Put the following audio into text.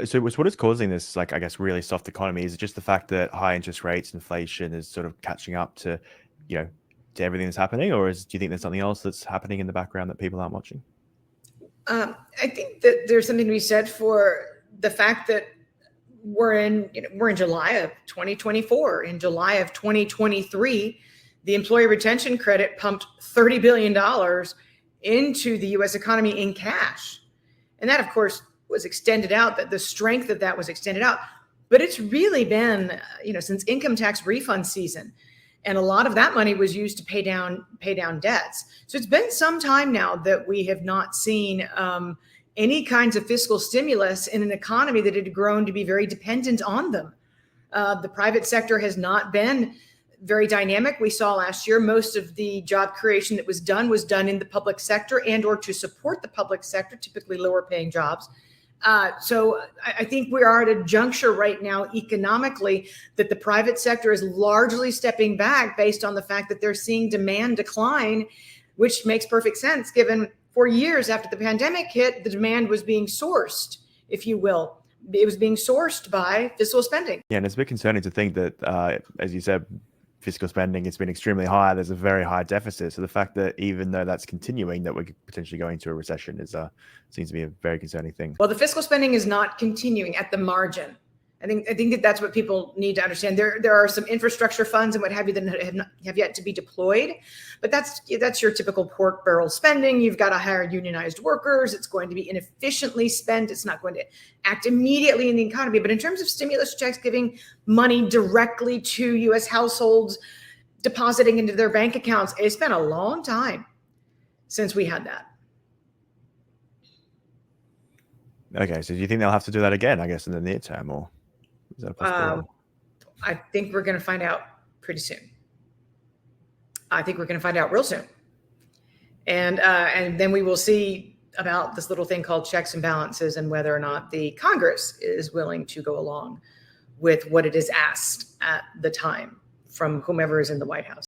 So what is causing this, like, I guess, really soft economy? Is it just the fact that high interest rates, inflation is sort of catching up to, you know, to everything that's happening, or do you think there's something else that's happening in the background that people aren't watching? I think that there's something to be said for the fact that we're in July of 2024. In July of 2023, the Employee Retention Credit pumped $30 billion into the U.S. economy in cash. And that, of course, was extended out, that the strength of that was extended out. But it's really been, since income tax refund season. And a lot of that money was used to pay down debts. So it's been some time now that we have not seen any kinds of fiscal stimulus in an economy that had grown to be very dependent on them. The private sector has not been very dynamic. We saw last year most of the job creation that was done in the public sector and or to support the public sector, typically lower paying jobs. So I think we are at a juncture right now economically that the private sector is largely stepping back based on the fact that they're seeing demand decline, which makes perfect sense given for years after the pandemic hit, the demand was being sourced, if you will. It was being sourced by fiscal spending. Yeah, and it's a bit concerning to think that, as you said, fiscal spending, it's been extremely high. There's a very high deficit. So the fact that even though that's continuing, that we're potentially going to a recession seems to be a very concerning thing. Well, the fiscal spending is not continuing at the margin. I think that's what people need to understand. There are some infrastructure funds and what have you that have yet to be deployed, but that's your typical pork barrel spending. You've got to hire unionized workers. It's going to be inefficiently spent. It's not going to act immediately in the economy. But in terms of stimulus checks, giving money directly to U.S. households, depositing into their bank accounts, it's been a long time since we had that. Okay, so do you think they'll have to do that again, I guess, in the near term, or is that a possibility? I think we're going to find out pretty soon. I think we're going to find out real soon. And then we will see about this little thing called checks and balances and whether or not the Congress is willing to go along with what it is asked at the time from whomever is in the White House.